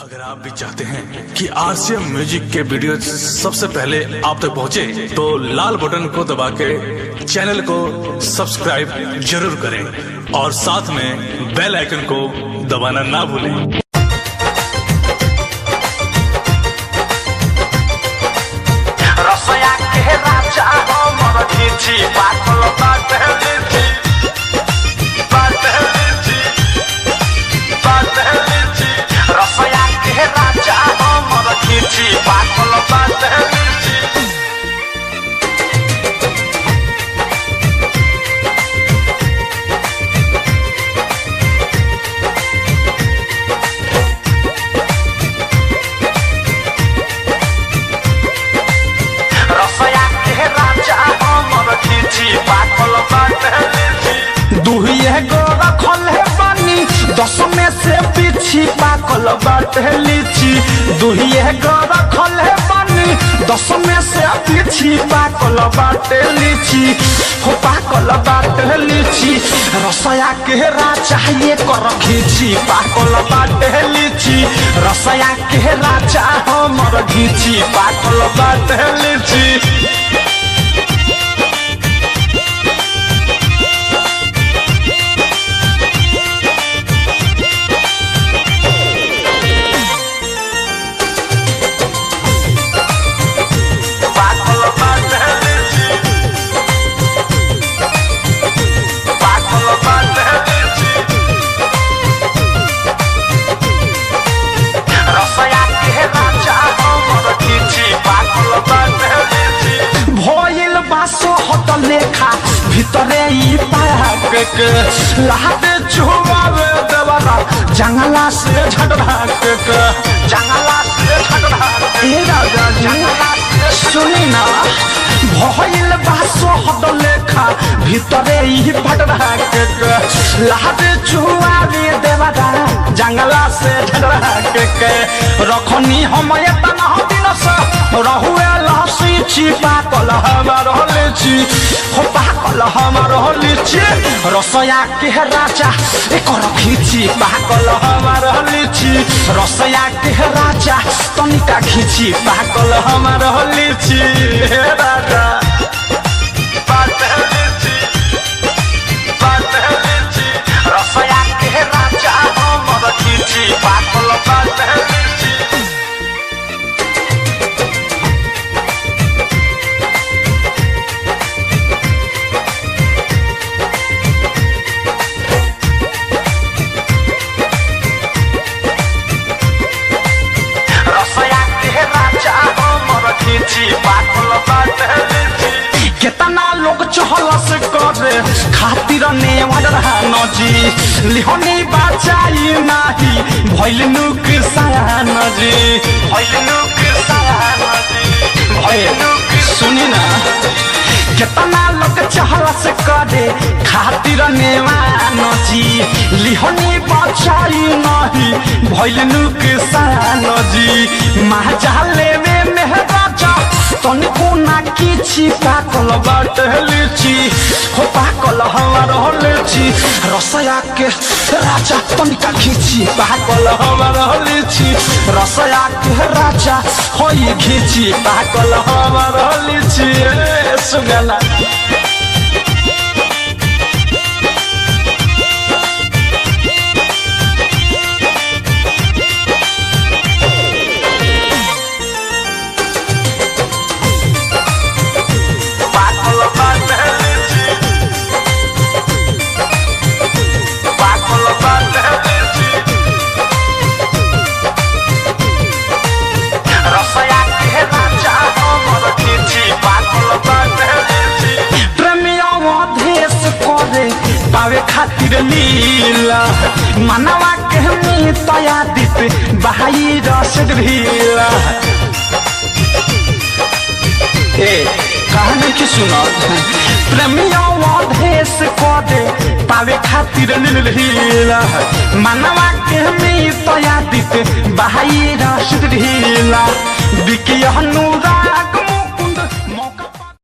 अगर आप भी चाहते हैं कि आरसीएम म्यूजिक के वीडियो सबसे पहले आप तक पहुंचे, तो लाल बटन को दबा के चैनल को सब्सक्राइब जरूर करें और साथ में बेल आइकन को दबाना ना भूलें। दस में से पीछी पाकल बाटे लीची, दुहिए गो रखल है बानी। 10 में से पीछी पाकल बाटे लीची, हो पाकल बाटे लीची। रसया के राजा ये कर खींची, पाकल बाटे लीची। रसया के राजा हमर घीची, पाकल बाटे लीची। लेखा भीतरे ई पाक के लाहट छुआवे देवरा, जंगला से झगड़ा के जंगला से झगड़ा ए राजा जी सुनी ना। भइल बासो हद लेखा भीतरे ई भटड़ा के लाहट छुआवे देवरा, जंगला से झगड़ा के। रखनी हम एतना दिन से रहुए लसी छिपा कल हमार लीची, हो पाकल हमार लीची। रसया के राजा एकर खींची, पाकल हमार लीची। रसया के राजा तनिका खींची, पाकल हमार लीची। हे राजा रसया के राजा हमर खींची, पाकल बाटे लीची। केतना लोग चहलस करे खातिर ने वडरा नजी, लिहनी बचाई नाही भइल नुकसान जी, भइल नुकसान जी, भइल नुकसान। सुनी ना, केतना लोग चहलस करे खातिर ने नजी, लिहनी बचाई नाही भइल नुकसान जी। महाजाले में मेहराजा तनिको ना किछि, पाकल बाटे लीची, हो पाकल हमार लीची। रसया के राजा तनिका खींची, पाकल हमार लीची। रसया के राजा होई खींची, पाकल हमार लीची। सुगला पावे खातिर लीला, मनवा के मितया दित बहाई रस ढीला। ए कहानी की सुनो, प्रेमियों देश को दे पावे खातिर लीला, मनवा के मितया दित बहाई रस ढीला। बिकिया अनुराग